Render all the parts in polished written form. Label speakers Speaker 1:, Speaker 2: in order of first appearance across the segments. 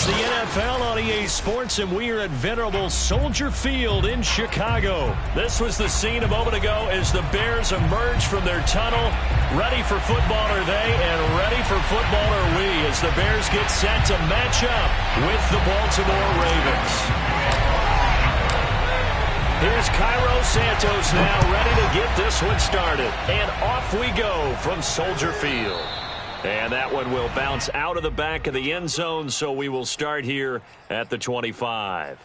Speaker 1: It's the NFL on EA Sports, and we are at venerable Soldier Field in Chicago. This was the scene a moment ago as the Bears emerged from their tunnel. Ready for football are they, and ready for football are we, as the Bears get set to match up with the Baltimore Ravens. Here's Cairo Santos now ready to get this one started. And off we go from Soldier Field. And that one will bounce out of the back of the end zone, so we will start here at the 25.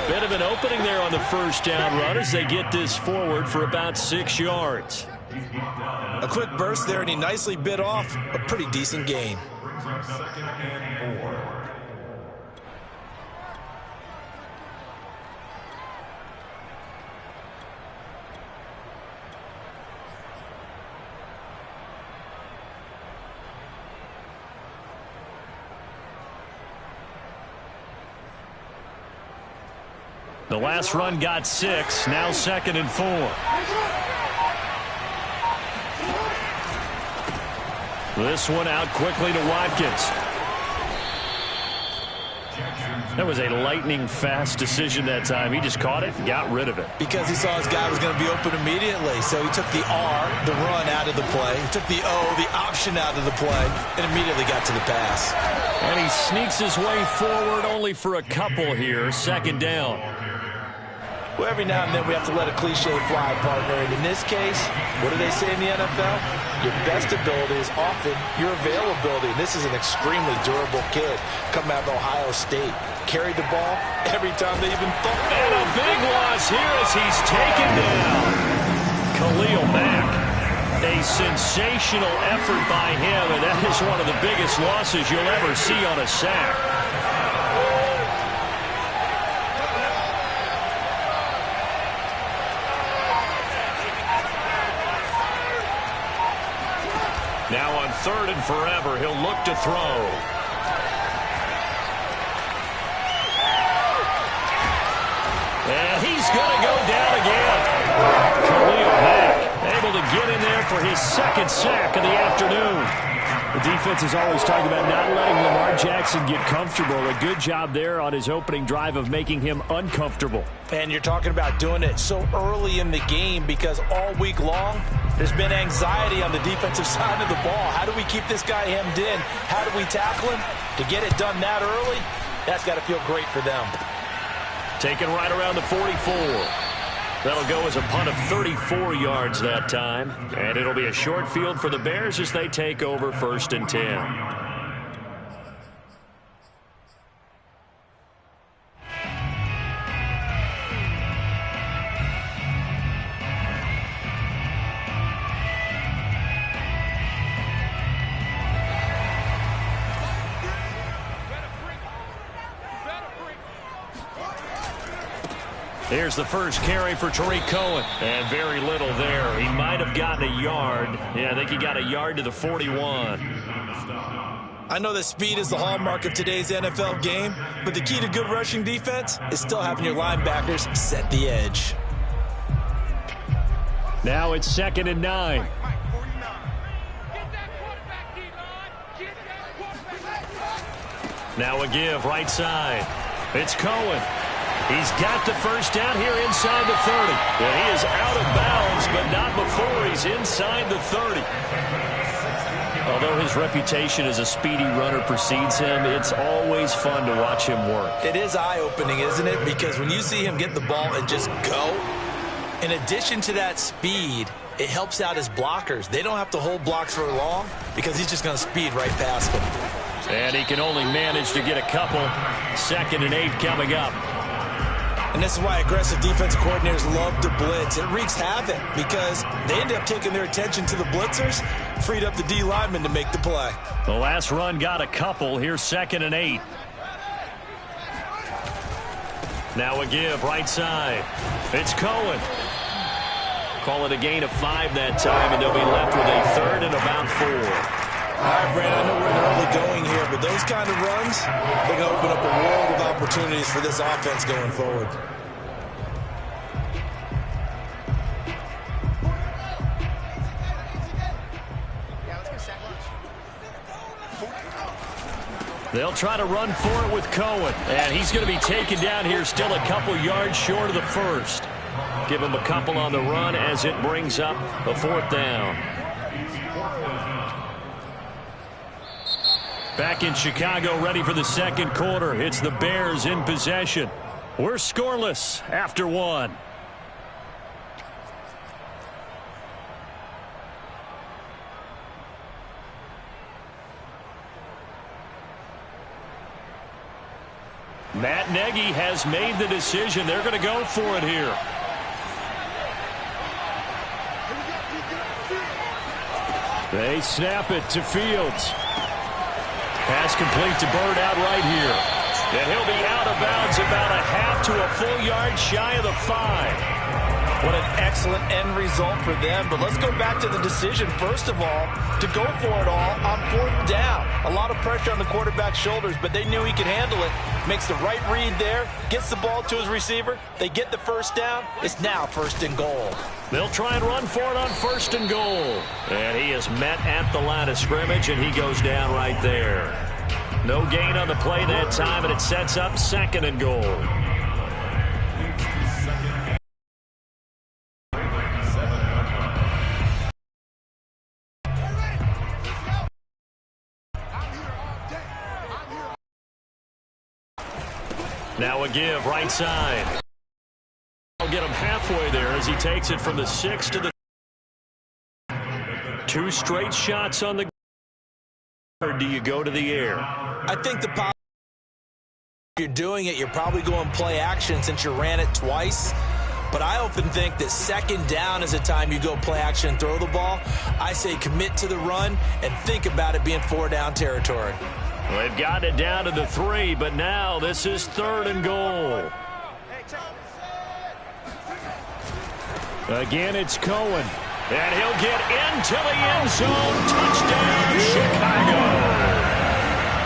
Speaker 1: Bit of an opening there on the first down run as they get this forward for about 6 yards.
Speaker 2: A quick burst there, and he nicely bit off a pretty decent gain.
Speaker 1: The last run got 6, now 2nd and 4. This one out quickly to Watkins. That was a lightning-fast decision that time. He just caught it and got rid of it.
Speaker 2: Because he saw his guy was going to be open immediately. So he took the R, the run, out of the play. He took the O, the option, out of the play, and immediately got to the pass.
Speaker 1: And he sneaks his way forward only for a couple here. 2nd down.
Speaker 2: Well, every now and then we have to let a cliche fly, partner. And in this case, what do they say in the NFL? Your best ability is often your availability. And this is an extremely durable kid coming out of Ohio State. Carried the ball every time they even thought.
Speaker 1: And a big loss here as he's taken down. Khalil Mack. A sensational effort by him, and that is one of the biggest losses you'll ever see on a sack. Now on 3rd and forever, he'll look to throw. And he's going to go down again. Khalil Mack able to get in there for his 2nd sack of the afternoon. The defense is always talking about not letting Lamar Jackson get comfortable. A good job there on his opening drive of making him uncomfortable.
Speaker 2: And you're talking about doing it so early in the game because all week long, there's been anxiety on the defensive side of the ball. How do we keep this guy hemmed in? How do we tackle him? To get it done that early, that's got to feel great for them.
Speaker 1: Taken right around the 44. That'll go as a punt of 34 yards that time. And it'll be a short field for the Bears as they take over 1st and 10. Here's the first carry for Tariq Cohen. And very little there. He might have gotten a yard. Yeah, I think he got a yard to the 41.
Speaker 2: I know that speed is the hallmark of today's NFL game, but the key to good rushing defense is still having your linebackers set the edge.
Speaker 1: Now it's 2nd and 9. Now a give right side. It's Cohen. He's got the first down here inside the 30. And he is out of bounds, but not before he's inside the 30. Although his reputation as a speedy runner precedes him, it's always fun to watch him work.
Speaker 2: It is eye-opening, isn't it? Because when you see him get the ball and just go, in addition to that speed, it helps out his blockers. They don't have to hold blocks for long because he's just going to speed right past them.
Speaker 1: And he can only manage to get a couple. 2nd and 8 coming up.
Speaker 2: And this is why aggressive defensive coordinators love to blitz. It wreaks havoc because they end up taking their attention to the blitzers, freed up the D lineman to make the play.
Speaker 1: The last run got a couple. Here's 2nd and 8. Now a give right side. It's Cohen. Call it a gain of 5 that time, and they'll be left with a 3rd and about 4.
Speaker 2: All right, Brandon, I know we're in the early going here, but those kind of runs, they're going to open up a world of opportunities for this offense going forward.
Speaker 1: They'll try to run for it with Cohen, and he's going to be taken down here still a couple yards short of the first. Give him a couple on the run as it brings up a 4th down. Back in Chicago, ready for the second quarter. It's the Bears in possession. We're scoreless after 1. Matt Nagy has made the decision. They're going to go for it here. They snap it to Fields. Pass complete to Bird out right here. And he'll be out of bounds about a half to a full yard shy of the 5.
Speaker 2: What an excellent end result for them. But let's go back to the decision, first of all, to go for it all on 4th down. A lot of pressure on the quarterback's shoulders, but they knew he could handle it. Makes the right read there, gets the ball to his receiver. They get the 1st down. It's now 1st and goal.
Speaker 1: They'll try and run for it on 1st and goal. And he is met at the line of scrimmage, and he goes down right there. No gain on the play that time, and it sets up 2nd and goal. Now a give right side. I'll get him halfway there as he takes it from the 6 to the 2 straight shots on the. Or do you go to the air?
Speaker 2: I think if you're doing it, you're probably going play action since you ran it twice. But I often think that 2nd down is the time you go play action and throw the ball. I say commit to the run and think about it being 4 down territory.
Speaker 1: Well, they've got it down to the 3, but now this is 3rd and goal. Again, it's Cohen. And he'll get into the end zone. Touchdown, Chicago.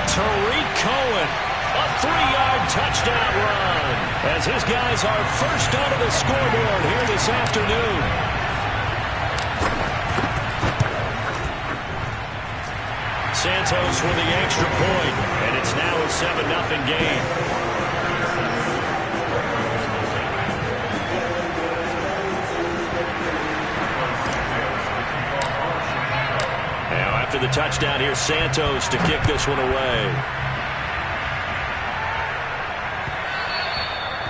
Speaker 1: Tariq Cohen, a 3-yard touchdown run. As his guys are first onto the scoreboard here this afternoon. Santos with the extra point, and it's now a 7-0 game. Now after the touchdown, here's Santos to kick this one away.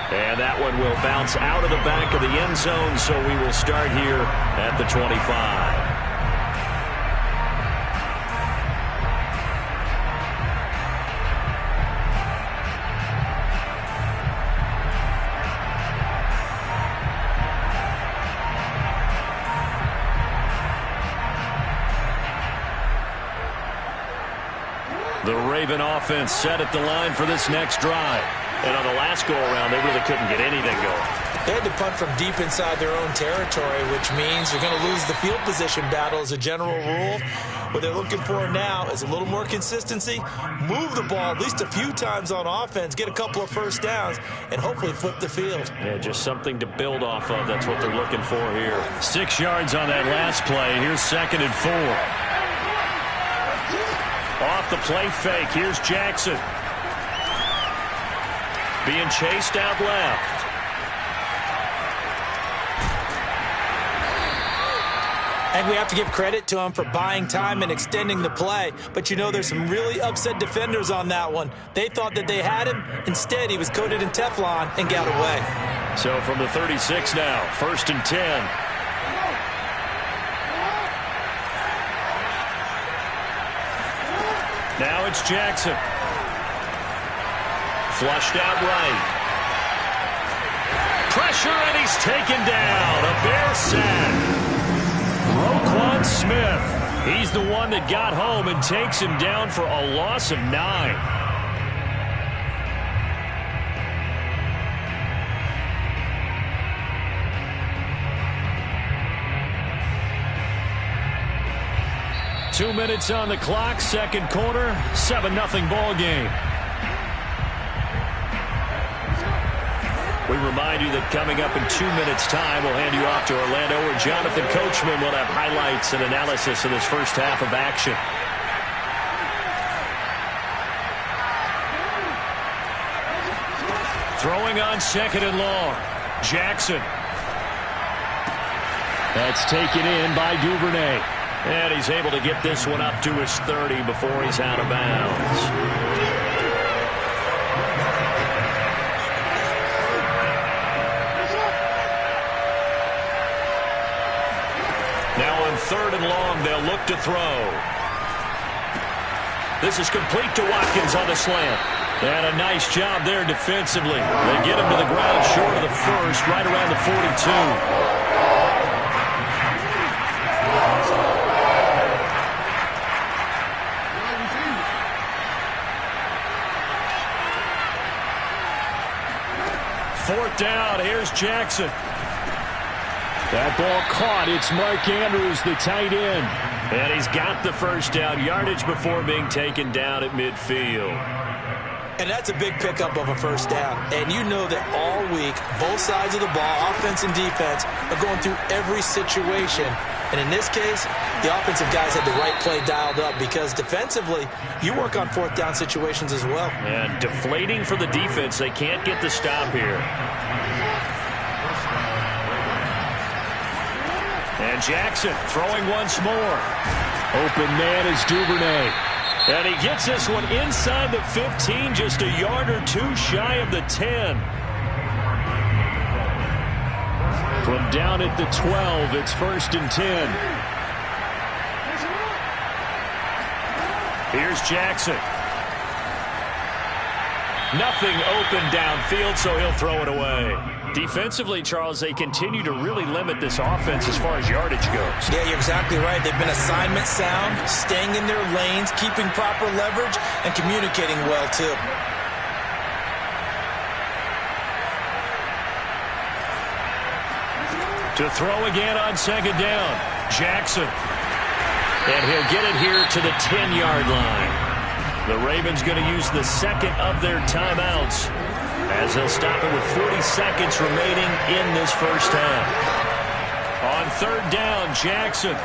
Speaker 1: And that one will bounce out of the back of the end zone, so we will start here at the 25. The Raven offense set at the line for this next drive. And on the last go-around, they really couldn't get anything going.
Speaker 2: They had to punt from deep inside their own territory, which means you're going to lose the field position battle as a general rule. What they're looking for now is a little more consistency, move the ball at least a few times on offense, get a couple of 1st downs, and hopefully flip the field.
Speaker 1: Yeah, just something to build off of. That's what they're looking for here. 6 yards on that last play. Here's 2nd and 4. Off the play fake, here's Jackson. Being chased out left.
Speaker 2: And we have to give credit to him for buying time and extending the play. But you know, there's some really upset defenders on that one. They thought that they had him. Instead, he was coated in Teflon and got away.
Speaker 1: So from the 36 now, 1st and 10. Now it's Jackson. Flushed out right. pressure, and he's taken down. A Bear sack. Roquan Smith. He's the one that got home and takes him down for a loss of 9. Two minutes on the clock, second quarter, 7-0 ball game. We remind you that coming up in 2 minutes' time, we'll hand you off to Orlando, where Jonathan Coachman will have highlights and analysis of this first half of action. Throwing on second and long. Jackson. That's taken in by Duvernay. And he's able to get this one up to his 30 before he's out of bounds. Now on third and long, they'll look to throw. This is complete to Watkins on the slant. And a nice job there defensively. They get him to the ground short of the first, right around the 42. Fourth down, here's Jackson. That ball caught. It's Mark Andrews, the tight end. And he's got the first down yardage before being taken down at midfield.
Speaker 2: And that's a big pickup of a first down. And you know that all week, both sides of the ball, offense and defense, are going through every situation. And in this case, the offensive guys had the right play dialed up, because defensively, you work on fourth down situations as well.
Speaker 1: And deflating for the defense. They can't get the stop here. And Jackson throwing once more. Open man is Duvernay. And he gets this one inside the 15, just a yard or two shy of the 10. From down at the 12, it's 1st and 10. Here's Jackson. Nothing open downfield, so he'll throw it away. Defensively, Charles, they continue to really limit this offense as far as yardage goes.
Speaker 2: Yeah, you're exactly right. They've been assignment sound, staying in their lanes, keeping proper leverage, and communicating well, too.
Speaker 1: To throw again on second down, Jackson. And he'll get it here to the 10-yard line. The Ravens going to use the second of their timeouts, as they'll stop it with 40 seconds remaining in this first half. On third down, Jackson.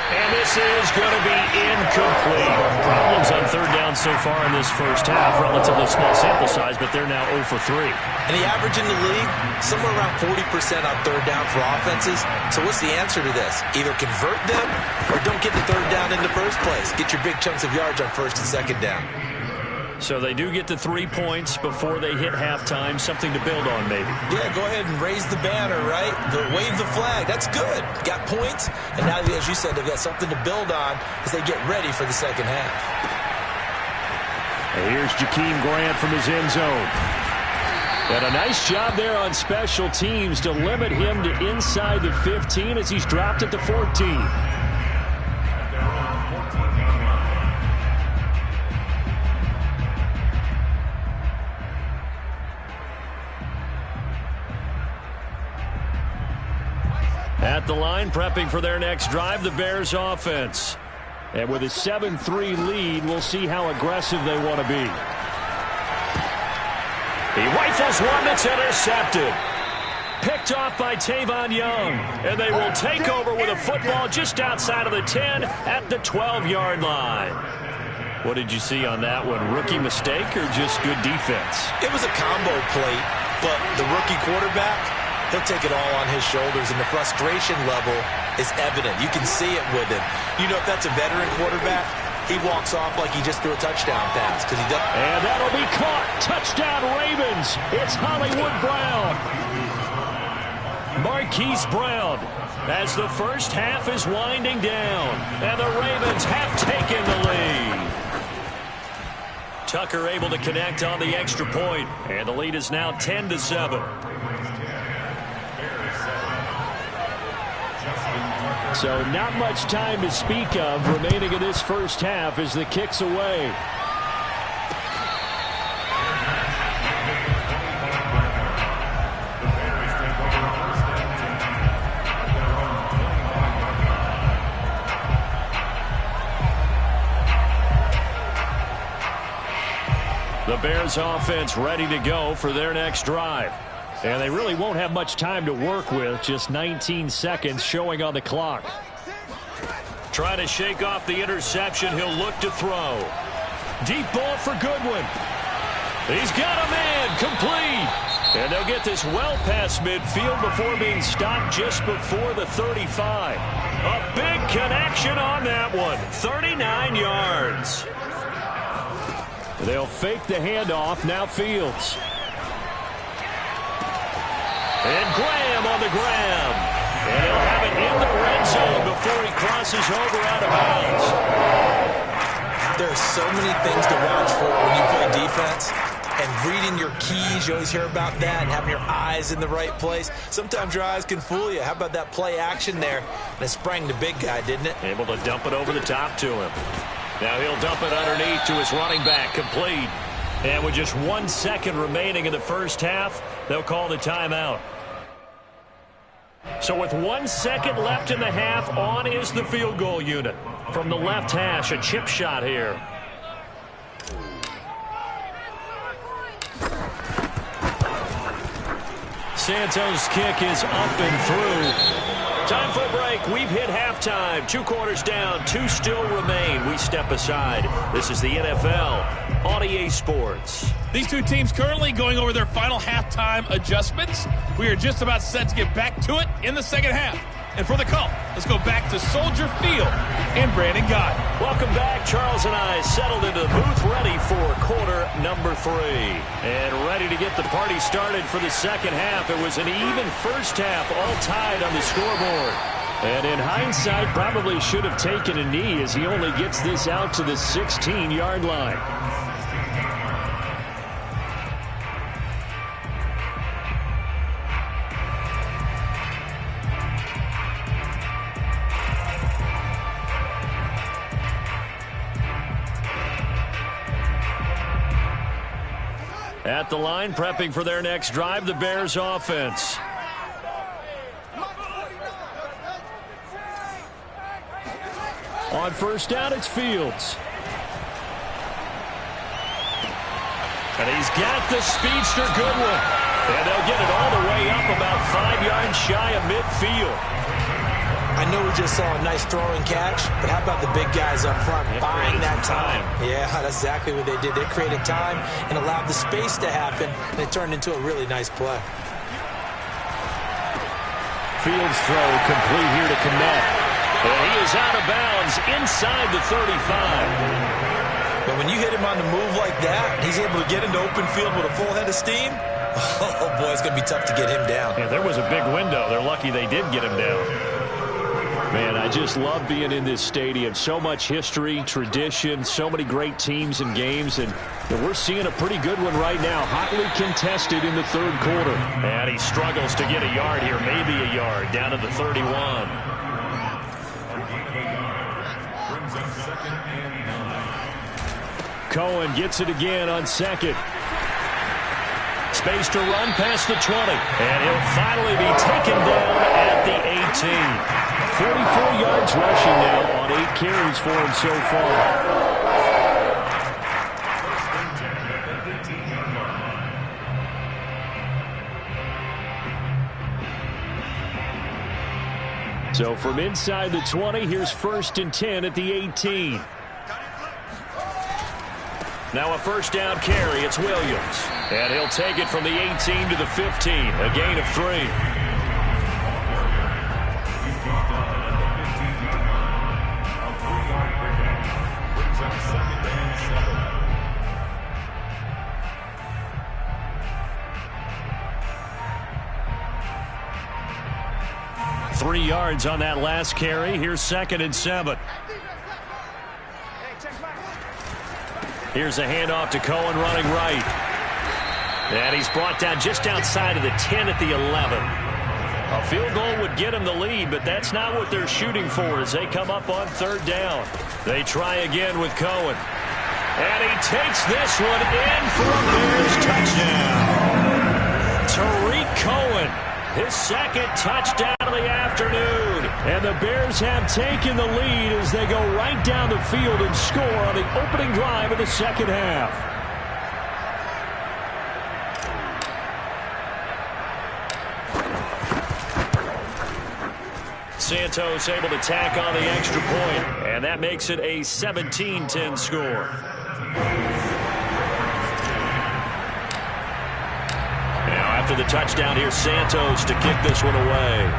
Speaker 1: And this is going to be incomplete. Problems on third down so far in this first half. Relatively small sample size, but they're now 0 for 3.
Speaker 2: And the average in the league, somewhere around 40% on third down for offenses. So what's the answer to this? Either convert them or don't get the third down in the first place. Get your big chunks of yards on first and second down.
Speaker 1: So they do get to 3 points before they hit halftime. Something to build on, maybe.
Speaker 2: Yeah, go ahead and raise the banner, right? Wave the flag. That's good. Got points. And now, as you said, they've got something to build on as they get ready for the second half.
Speaker 1: And here's Jakeem Grant from his end zone. And a nice job there on special teams to limit him to inside the 15 as he's dropped at the 14. At the line, prepping for their next drive, the Bears offense. And with a 7-3 lead, we'll see how aggressive they want to be. He rifles one that's intercepted. Picked off by Tavon Young. And they will take over with a football just outside of the 10 at the 12-yard line. What did you see on that one? Rookie mistake or just good defense?
Speaker 2: It was a combo plate, but the rookie quarterback, he'll take it all on his shoulders, and the frustration level is evident. You can see it with him. You know, if that's a veteran quarterback, he walks off like he just threw a touchdown pass. Because he does.
Speaker 1: And that'll be caught. Touchdown, Ravens. It's Hollywood Brown. Marquise Brown, as the first half is winding down. And the Ravens have taken the lead. Tucker able to connect on the extra point, and the lead is now 10-7. So not much time to speak of remaining in this first half as the kick's away. The Bears offense ready to go for their next drive. And they really won't have much time to work with, just 19 seconds showing on the clock. Trying to shake off the interception, he'll look to throw. Deep ball for Goodwin. He's got a man, complete. And they'll get this well past midfield before being stopped just before the 35. A big connection on that one, 39 yards. They'll fake the handoff, now Fields. And Graham on the grab. And he'll have it in the red zone before he crosses over out of bounds.
Speaker 2: There are so many things to watch for when you play defense. And reading your keys, you always hear about that, and having your eyes in the right place. Sometimes your eyes can fool you. How about that play action there? And it sprang the big guy, didn't it?
Speaker 1: Able to dump it over the top to him. Now he'll dump it underneath to his running back, complete. And with just 1 second remaining in the first half, they'll call the timeout. So with 1 second left in the half, on is the field goal unit. From the left hash, a chip shot here. Santos' kick is up and through. Time for a break. We've hit halftime. 2 quarters down, 2 still remain. We step aside. This is the NFL on EA Sports.
Speaker 3: These two teams currently going over their final halftime adjustments. We are just about set to get back to it in the second half. And for the call, let's go back to Soldier Field and Brandon Gott.
Speaker 1: Welcome back. Charles and I settled into the booth, ready for quarter number 3. And ready to get the party started for the second half. It was an even first half, all tied on the scoreboard. And in hindsight, probably should have taken a knee as he only gets this out to the 16-yard line. At the line, prepping for their next drive, the Bears offense. On first down, it's Fields. And he's got the speedster Goodwin. And they'll get it all the way up about 5 yards shy of midfield.
Speaker 2: I know we just saw a nice throwing catch, but how about the big guys up front buying that time? Yeah, that's exactly what they did. They created time and allowed the space to happen, and it turned into a really nice play.
Speaker 1: Fields throw complete here to connect. And he is out of bounds inside the 35.
Speaker 2: But when you hit him on the move like that, he's able to get into open field with a full head of steam. Oh, boy, it's going to be tough to get him down.
Speaker 1: Yeah, there was a big window. They're lucky they did get him down. Man, I just love being in this stadium. So much history, tradition, so many great teams and games, and we're seeing a pretty good one right now. Hotly contested in the third quarter. And he struggles to get a yard here, maybe a yard, down to the 31. Cohen gets it again on second. Space to run past the 20. And he'll finally be taken down at the 18. 44 yards rushing now on 8 carries for him so far. So from inside the 20, here's 1st and 10 at the 18. Now a first down carry. It's Williams. And he'll take it from the 18 to the 15. A gain of 3. Three yards on that last carry. Here's 2nd and 7. Here's a handoff to Cohen running right. And he's brought down just outside of the 10 at the 11. A field goal would get him the lead, but that's not what they're shooting for as they come up on third down. They try again with Cohen. And he takes this one in for a Bears touchdown. Tariq Cohen, his second touchdown of the afternoon. And the Bears have taken the lead as they go right down the field and score on the opening drive of the second half. Santos able to tack on the extra point, and that makes it a 17-10 score. Now after the touchdown, here's Santos to kick this one away.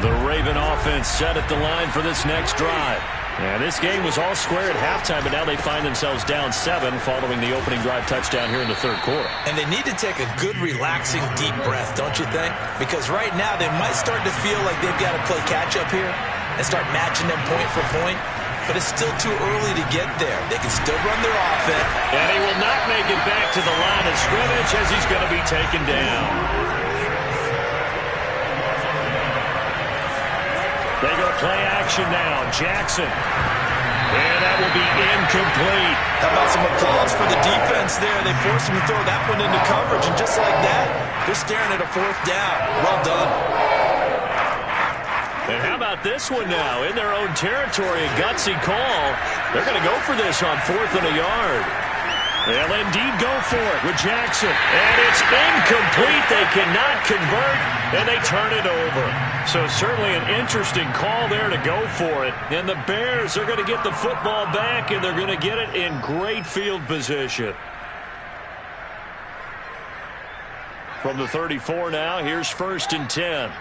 Speaker 1: The Raven offense set at the line for this next drive. And this game was all square at halftime, but now they find themselves down 7 following the opening drive touchdown here in the third quarter.
Speaker 2: And they need to take a good, relaxing, deep breath, don't you think? Because right now they might start to feel like they've got to play catch-up here and start matching them point for point. But it's still too early to get there. They can still run their offense.
Speaker 1: And he will not make it back to the line of scrimmage as he's going to be taken down. They go play action now. Jackson. And that will be incomplete.
Speaker 2: How about some applause for the defense there? They forced him to throw that one into coverage, and just like that, they're staring at a fourth down. Well done.
Speaker 1: And how about this one now? In their own territory, a gutsy call. They're going to go for this on 4th and a yard. They'll indeed go for it with Jackson. And it's incomplete. They cannot convert, and they turn it over. So certainly an interesting call there to go for it. And the Bears are going to get the football back, and they're going to get it in great field position. From the 34 now, here's 1st and 10.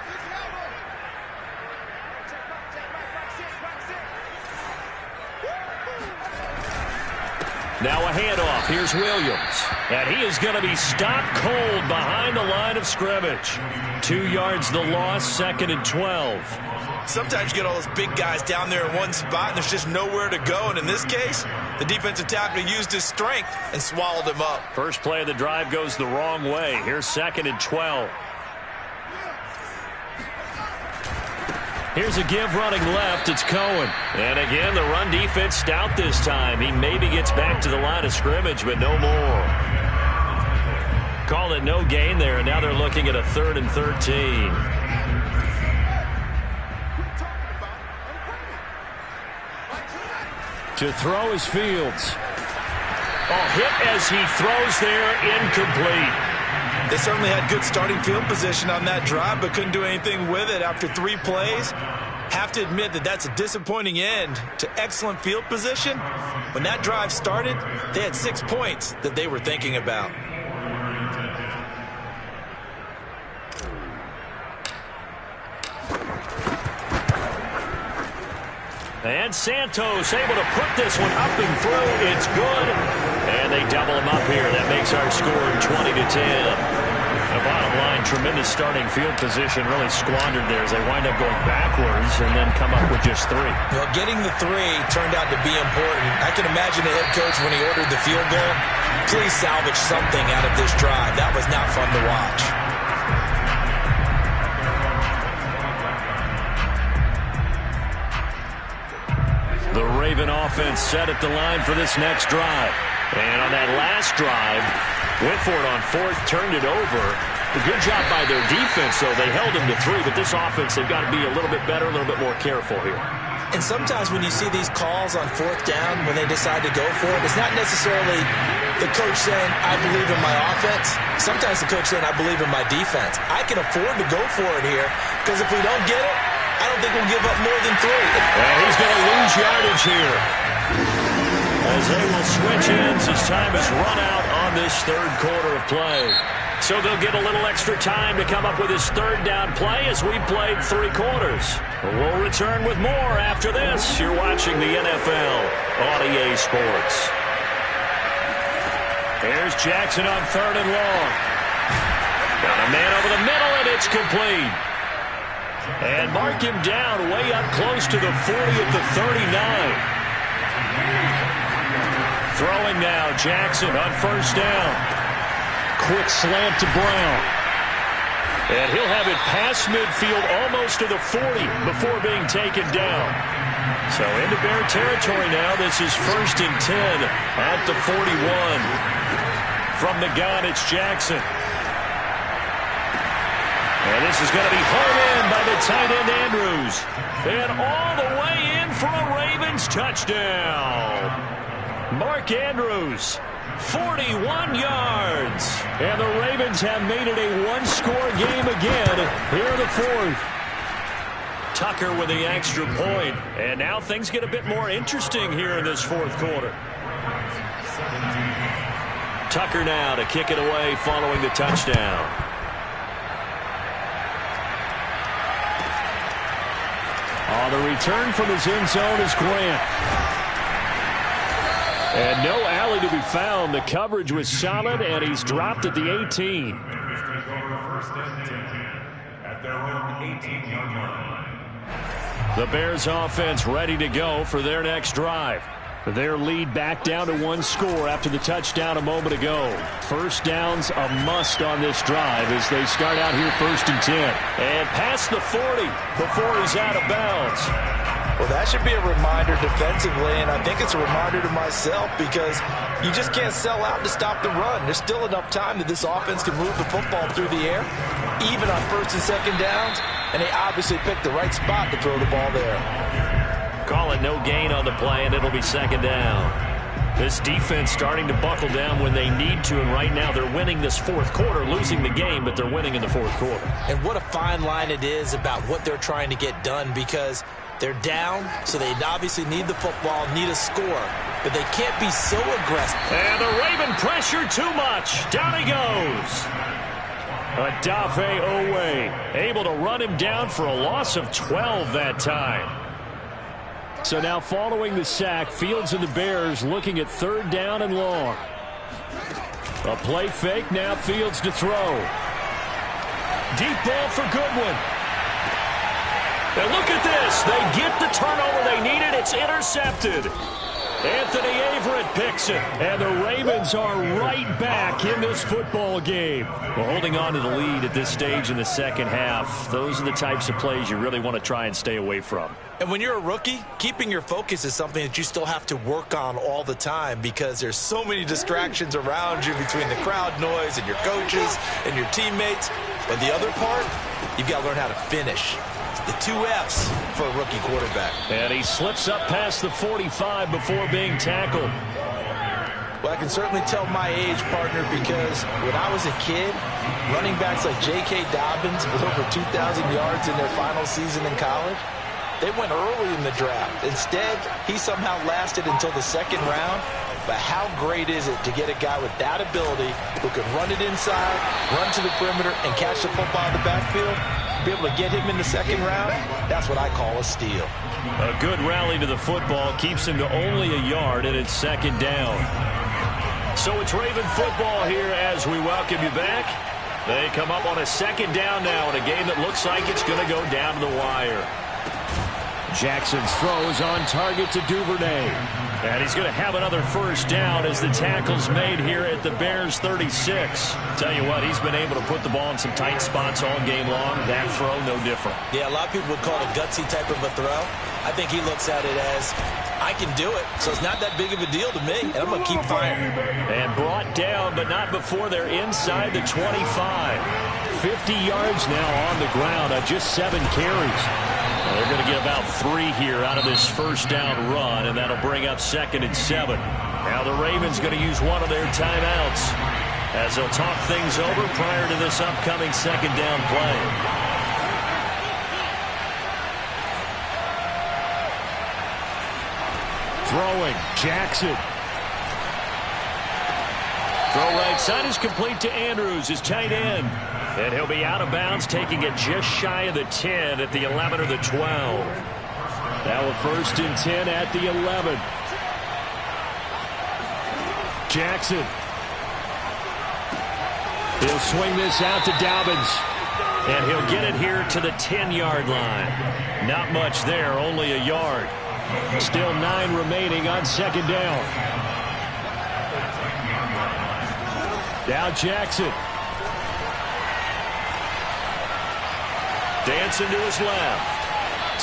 Speaker 1: Now a handoff. Here's Williams. And he is going to be stopped cold behind the line of scrimmage. 2 yards the loss, 2nd and 12.
Speaker 2: Sometimes you get all those big guys down there in one spot, and there's just nowhere to go. And in this case, the defensive tackle used his strength and swallowed him up.
Speaker 1: First play of the drive goes the wrong way. Here's 2nd and 12. Here's a give running left. It's Cohen. And again, the run defense stout this time. He maybe gets back to the line of scrimmage, but no more. Call it no gain there, and now they're looking at a 3rd and 13. To throw is Fields. Hit as he throws there, incomplete.
Speaker 2: They certainly had good starting field position on that drive, but couldn't do anything with it after 3 plays. Have to admit that that's a disappointing end to excellent field position. When that drive started, they had 6 points that they were thinking about.
Speaker 1: And Santos able to put this one up and through. It's good. And they double him up here. That makes our score 20-10. The bottom line, tremendous starting field position, really squandered there as they wind up going backwards and then come up with just 3.
Speaker 2: Well, getting the 3 turned out to be important. I can imagine the head coach when he ordered the field goal. Please salvage something out of this drive. That was not fun to watch.
Speaker 1: The Raven offense set at the line for this next drive. And on that last drive, went for it on 4th, turned it over. A good job by their defense, though. They held him to 3, but this offense, they've got to be a little bit better, a little bit more careful here.
Speaker 2: And sometimes when you see these calls on 4th down, when they decide to go for it, it's not necessarily the coach saying, I believe in my offense. Sometimes the coach saying, I believe in my defense. I can afford to go for it here, because if we don't get it, I don't think we'll give up more than 3.
Speaker 1: And he's going to lose yardage here, as they will switch ends as time is run out on this 3rd quarter of play. So they'll get a little extra time to come up with his 3rd down play as we've played 3 quarters. We'll return with more after this. You're watching the NFL on EA Sports. Here's Jackson on 3rd and long. Got a man over the middle, and it's complete. And mark him down way up close to the 40 at the 39. Throwing now, Jackson on 1st down. Quick slant to Brown. And he'll have it past midfield almost to the 40 before being taken down. So into Bear territory now. This is 1st and 10 at the 41. From the gun, it's Jackson. And this is going to be home in by the tight end Andrews. And all the way in for a Ravens touchdown. Mark Andrews, 41 yards. And the Ravens have made it a one-score game again here in the 4th. Tucker with the extra point. And now things get a bit more interesting here in this 4th quarter. Tucker now to kick it away following the touchdown. The return from his end zone is Grant. And no alley to be found. The coverage was solid, and he's dropped at the 18. The Bears offense ready to go for their next drive. Their lead back down to 1 score after the touchdown a moment ago. 1st down's a must on this drive as they start out here 1st and 10. And past the 40 before he's out of bounds.
Speaker 2: Well, that should be a reminder defensively, and I think it's a reminder to myself because you just can't sell out to stop the run. There's still enough time that this offense can move the football through the air, even on 1st and 2nd downs, and they obviously picked the right spot to throw the ball there.
Speaker 1: Call it no gain on the play, and it'll be 2nd down. This defense starting to buckle down when they need to, and right now they're winning this 4th quarter, losing the game, but they're winning in the 4th quarter.
Speaker 2: And what a fine line it is about what they're trying to get done because they're down, so they obviously need the football, need a score, but they can't be so aggressive.
Speaker 1: And the Raven pressure too much. Down he goes. Adafe Owe able to run him down for a loss of 12 that time. So now following the sack, Fields and the Bears looking at 3rd down and long. A play fake, now Fields to throw. Deep ball for Goodwin. And look at this. They get the turnover they needed. It's intercepted. Anthony Averett picks it. And the Ravens are right back in this football game. Well, holding on to the lead at this stage in the 2nd half, those are the types of plays you really want to try and stay away from.
Speaker 2: And when you're a rookie, keeping your focus is something that you still have to work on all the time because there's so many distractions around you between the crowd noise and your coaches and your teammates. But the other part, you've got to learn how to finish. The 2 F's for a rookie quarterback.
Speaker 1: And he slips up past the 45 before being tackled.
Speaker 2: Well, I can certainly tell my age, partner, because when I was a kid, running backs like J.K. Dobbins with over 2,000 yards in their final season in college, they went early in the draft. Instead, he somehow lasted until the 2nd round. But how great is it to get a guy with that ability who can run it inside, run to the perimeter, and catch the football in the backfield? Be able to get him in the 2nd round, that's what I call a steal.
Speaker 1: A good rally to the football keeps him to only a yard, and it's 2nd down. So it's Raven football here as we welcome you back. They come up on a 2nd down now in a game that looks like it's going to go down to the wire. Jackson's throw is on target to Duvernay. And he's going to have another 1st down as the tackle's made here at the Bears 36. Tell you what, he's been able to put the ball in some tight spots all game long. That throw, no different.
Speaker 2: Yeah, a lot of people would call it a gutsy type of a throw. I think he looks at it as, I can do it, so it's not that big of a deal to me, and I'm going to keep firing.
Speaker 1: And brought down, but not before they're inside the 25. 50 yards now on the ground on just 7 carries. They're going to get about 3 here out of this 1st down run, and that'll bring up 2nd and 7. Now the Ravens going to use one of their timeouts as they'll talk things over prior to this upcoming 2nd down play. Throwing, Jackson. Throw right side is complete to Andrews, his tight end. And he'll be out of bounds, taking it just shy of the 10 at the 11 or the 12. Now a 1st and 10 at the 11. Jackson He'll swing this out to Dobbins. And he'll get it here to the 10-yard line. Not much there, only a yard. Still 9 remaining on second down. Now Jackson. Dancing to his left.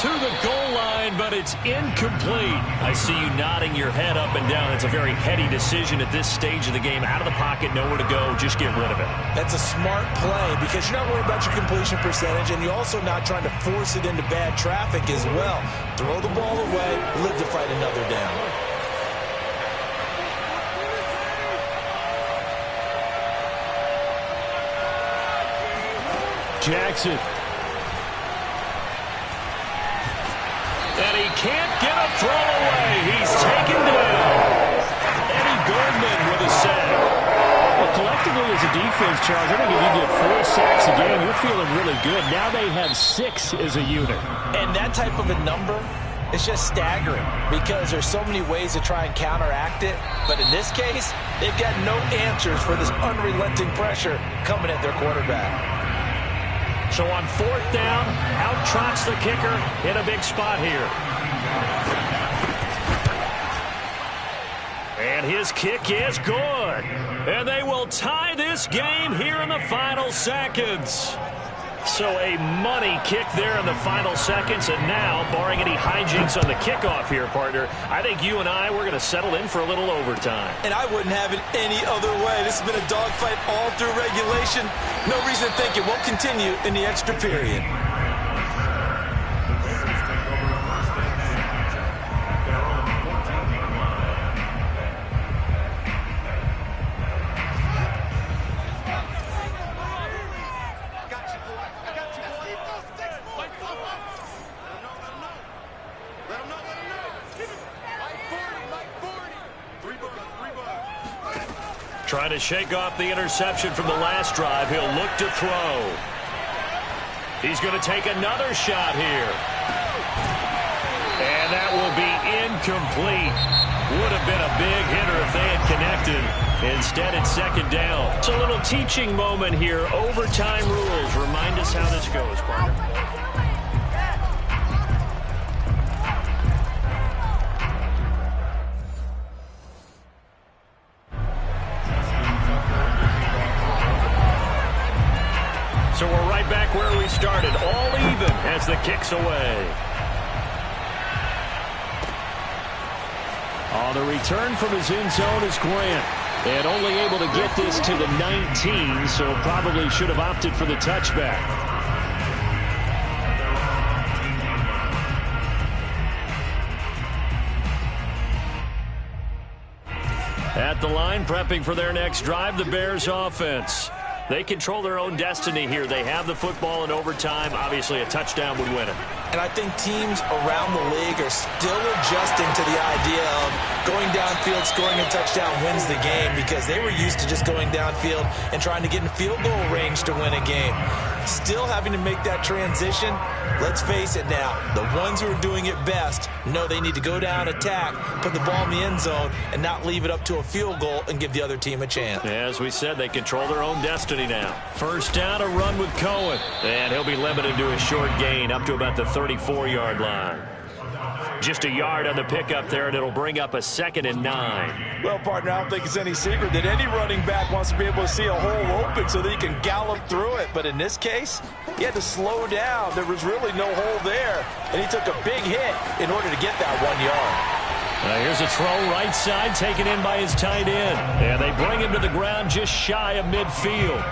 Speaker 1: To the goal line, but it's incomplete. I see you nodding your head up and down. It's a very heady decision at this stage of the game. Out of the pocket, nowhere to go. Just get rid of it.
Speaker 2: That's a smart play because you're not worried about your completion percentage, and you're also not trying to force it into bad traffic as well. Throw the ball away, live to fight another down.
Speaker 1: Jackson. And he can't get a throw away. He's taken down. Eddie Goldman with a sack.
Speaker 4: Well, collectively as a defense, Charles, I think if you get 4 sacks a game, you're feeling really good. Now they have 6 as a unit.
Speaker 2: And that type of a number is just staggering because there's so many ways to try and counteract it. But in this case, they've got no answers for this unrelenting pressure coming at their quarterback.
Speaker 1: So on 4th down, out trots the kicker in a big spot here. And his kick is good. And they will tie this game here in the final seconds. So a money kick there in the final seconds. And now, barring any hijinks on the kickoff here, partner, I think you and I, we're going to settle in for a little overtime.
Speaker 2: And I wouldn't have it any other way. This has been a dogfight all through regulation. No reason to think it won't continue in the extra period.
Speaker 1: Trying to shake off the interception from the last drive. He'll look to throw. He's going to take another shot here. And that will be incomplete. Would have been a big hitter if they had connected. Instead, it's second down. It's a little teaching moment here. Overtime rules. Remind us how this goes, partner. So we're right back where we started, all even as the kick's away. On the return from his end zone is Grant. And only able to get this to the 19, so probably should have opted for the touchback. At the line, prepping for their next drive, the Bears offense. They control their own destiny here. They have the football in overtime. Obviously, a touchdown would win it.
Speaker 2: And I think teams around the league are still adjusting to the idea of going downfield, scoring a touchdown wins the game because they were used to just going downfield and trying to get in field goal range to win a game. Still having to make that transition. Let's face it now, the ones who are doing it best know they need to go down, attack, put the ball in the end zone, and not leave it up to a field goal and give the other team a chance.
Speaker 1: As we said, they control their own destiny now. First down, a run with Cohen. And he'll be limited to a short gain up to about the 34-yard line. Just a yard on the pickup there, and it'll bring up a 2nd and 9.
Speaker 2: Well, partner, I don't think it's any secret that any running back wants to be able to see a hole open so that he can gallop through it. But in this case, he had to slow down. There was really no hole there, and he took a big hit in order to get that 1 yard.
Speaker 1: Here's a throw right side taken in by his tight end. And they bring him to the ground just shy of midfield.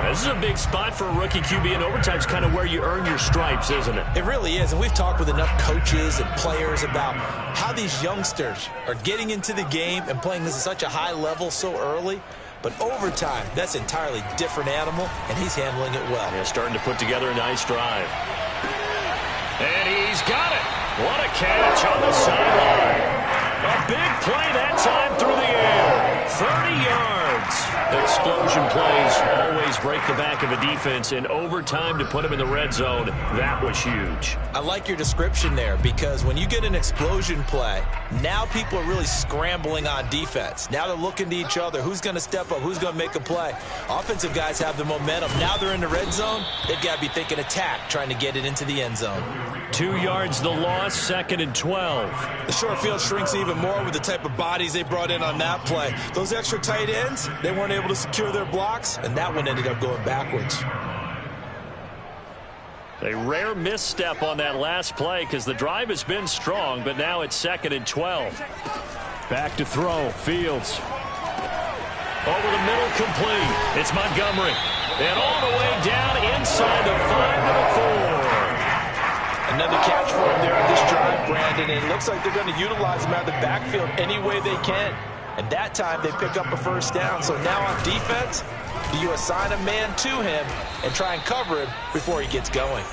Speaker 1: This is a big spot for a rookie QB, and overtime's kind of where you earn your stripes, isn't it?
Speaker 2: It really is, and we've talked with enough coaches and players about how these youngsters are getting into the game and playing this at such a high level so early. But overtime, that's an entirely different animal, and he's handling it well.
Speaker 1: Yeah, starting to put together a nice drive. And he's got it. What a catch on the sideline. A big play that time through the air. 30 yards. yards. Explosion plays always break the back of a defense. In overtime to put them in the red zone, that was huge.
Speaker 2: I like your description there, because when you get an explosion play, now people are really scrambling on defense. Now they're looking to each other. Who's going to step up? Who's going to make a play? Offensive guys have the momentum. Now they're in the red zone. They've got to be thinking attack, trying to get it into the end zone.
Speaker 1: 2 yards the loss, 2nd and 12.
Speaker 2: The short field shrinks even more with the type of bodies they brought in on that play. Those extra tight ends, they weren't able to secure their blocks, and that one ended up going backwards.
Speaker 1: A rare misstep on that last play because the drive has been strong, but now it's 2nd and 12. Back to throw, Fields. Over the middle, complete. It's Montgomery. And all the way down inside the 5 to the 4.
Speaker 2: Another catch for him there on this drive, Brandon, and it looks like they're going to utilize him out of the backfield any way they can. And that time they pick up a first down. So now on defense, do you assign a man to him and try and cover him before he gets going?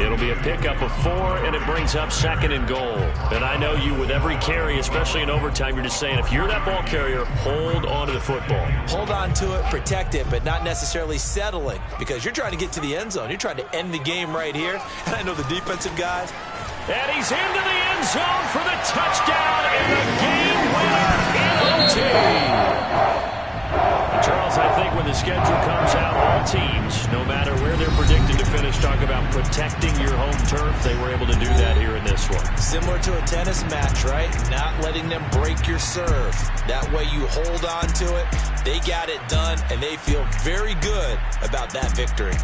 Speaker 1: It'll be a pickup of 4, and it brings up 2nd and goal. And I know you, with every carry, especially in overtime, you're just saying, if you're that ball carrier, hold on to the football.
Speaker 2: Hold on to it, protect it, but not necessarily settling, because you're trying to get to the end zone. You're trying to end the game right here. And I know the defensive guys.
Speaker 1: And he's into the end zone for the touchdown and the game winner in OT. Charles, I think when the schedule comes out, all teams, no matter where they're predicted to finish, talk about protecting your home turf. They were able to do that here in this one.
Speaker 2: Similar to a tennis match, right? Not letting them break your serve. That way you hold on to it. They got it done, and they feel very good about that victory.